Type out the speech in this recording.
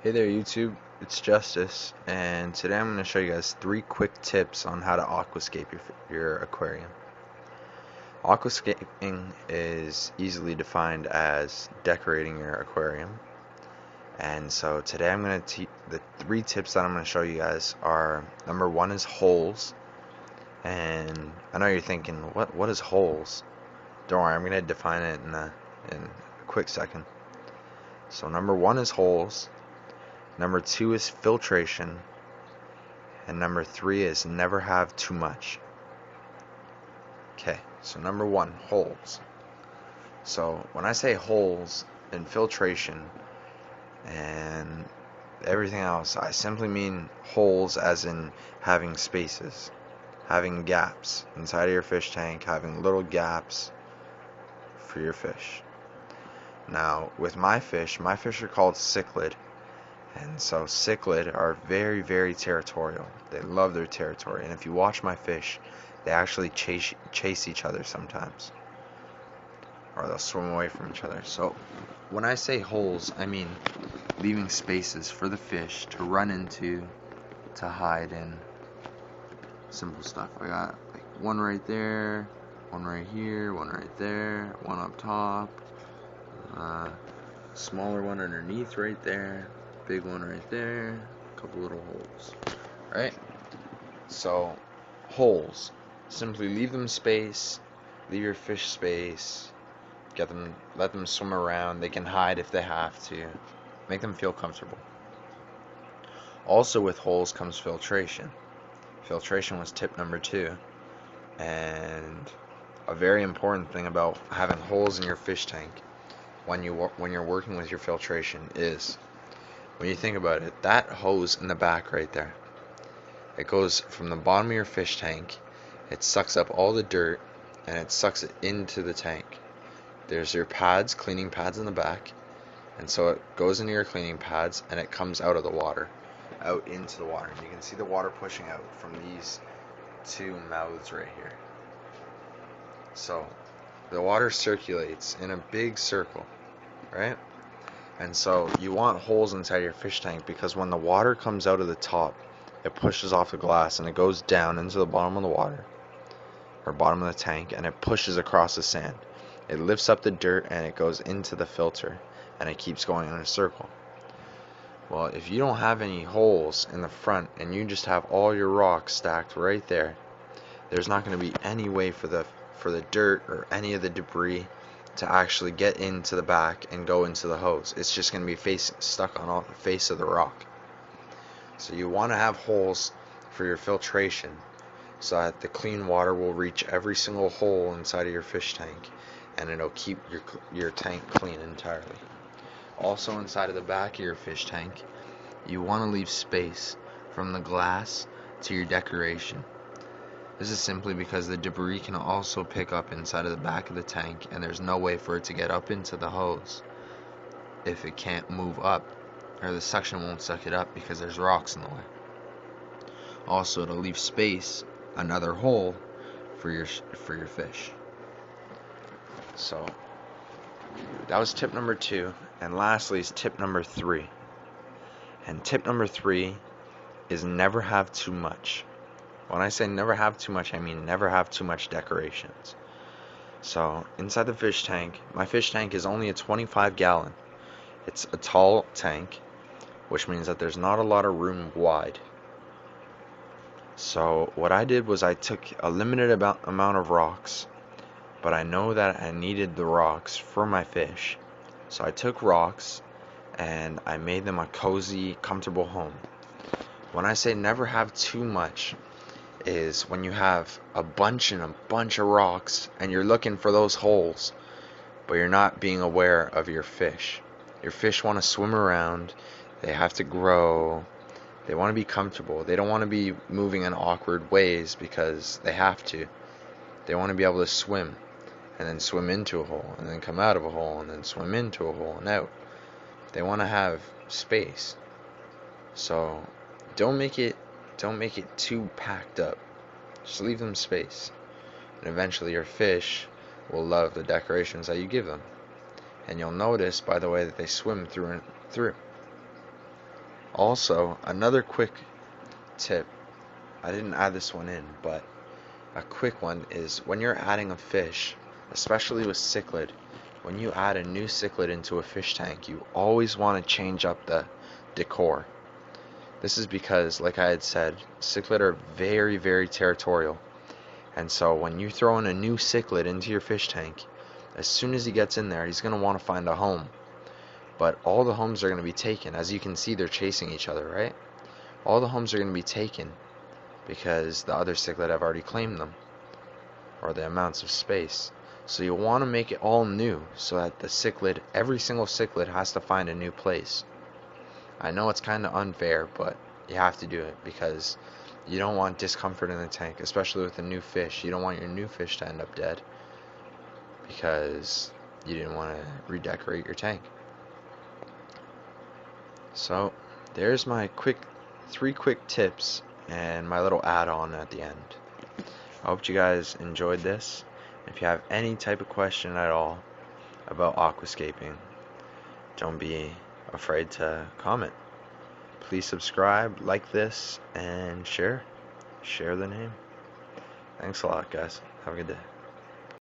Hey there YouTube, it's Justice, and today I'm going to show you guys 3 quick tips on how to aquascape your aquarium. Aquascaping is easily defined as decorating your aquarium, and so today I'm going to the 3 tips that I'm going to show you guys are, number 1 is holes, and I know you're thinking, what is holes? Don't worry, I'm going to define it in a quick second. So number 1 is holes. Number 2 is filtration, and number 3 is never have too much. Okay, so number 1, holes. So when I say holes and filtration and everything else, I simply mean holes as in having spaces, having gaps inside of your fish tank, having little gaps for your fish. Now with my fish are called cichlid. And so cichlid are very, very territorial. They love their territory. And if you watch my fish, they actually chase each other sometimes. Or they'll swim away from each other. So when I say holes, I mean leaving spaces for the fish to run into, to hide in. Simple stuff. I got like one right there, one right here, one right there, one up top, smaller one underneath right there, big one right there, a couple little holes, right? So holes, simply leave them space, leave your fish space, let them swim around. They can hide if they have to, make them feel comfortable. Also with holes comes filtration. Filtration was tip number 2, and a very important thing about having holes in your fish tank when you're working with your filtration is, when you think about it, that hose in the back right there, it goes from the bottom of your fish tank, it sucks up all the dirt, and it sucks it into the tank. There's your pads, cleaning pads in the back, and so it goes into your cleaning pads, and it comes out of the water, out into the water. And you can see the water pushing out from these 2 mouths right here. So the water circulates in a big circle, right? And so you want holes inside your fish tank, because when the water comes out of the top, it pushes off the glass and it goes down into the bottom of the water, or bottom of the tank, and it pushes across the sand. It lifts up the dirt and it goes into the filter, and it keeps going in a circle. Well, if you don't have any holes in the front and you just have all your rocks stacked right there, there's not going to be any way for the dirt or any of the debris to actually get into the back and go into the hose. It's just going to be stuck on the face of the rock. So you want to have holes for your filtration so that the clean water will reach every single hole inside of your fish tank, and it'll keep your tank clean entirely. Also inside of the back of your fish tank, you want to leave space from the glass to your decoration. This is simply because the debris can also pick up inside of the back of the tank, and there's no way for it to get up into the hose if it can't move up, or the suction won't suck it up because there's rocks in the way. Also, to leave space, another hole for your fish. So that was tip number 2, and lastly is tip number 3. And tip number 3 is never have too much. When I say never have too much, I mean never have too much decorations. So inside the fish tank, my fish tank is only a 25 gallon. It's a tall tank, which means that there's not a lot of room wide. So what I did was I took a limited amount of rocks, but I know that I needed the rocks for my fish. So I took rocks and I made them a cozy, comfortable home. When I say never have too much, is when you have a bunch of rocks and you're looking for those holes, but you're not being aware of your fish. Your fish want to swim around, they have to grow, they want to be comfortable, they don't want to be moving in awkward ways because they have to. They want to be able to swim, and then swim into a hole, and then come out of a hole, and then swim into a hole and out. They want to have space. So don't make it too packed up. Just leave them space, and eventually your fish will love the decorations that you give them. And you'll notice by the way that they swim through and through. Also, another quick tip, I didn't add this one in, but a quick one is when you're adding a fish, especially with cichlid, when you add a new cichlid into a fish tank, you always want to change up the decor. This is because, like I had said, cichlid are very, very territorial. And so when you throw in a new cichlid into your fish tank, as soon as he gets in there, he's going to want to find a home. But all the homes are going to be taken. As you can see, they're chasing each other, right? All the homes are going to be taken because the other cichlid have already claimed them, or the amounts of space. So you want to make it all new so that the cichlid, every single cichlid has to find a new place. I know it's kind of unfair, but you have to do it because you don't want discomfort in the tank, especially with a new fish. You don't want your new fish to end up dead because you didn't want to redecorate your tank. So there's my three quick tips and my little add-on at the end. I hope you guys enjoyed this. If you have any type of question at all about aquascaping, don't be afraid to comment. Please subscribe, like this, and share the name. Thanks a lot, guys. Have a good day.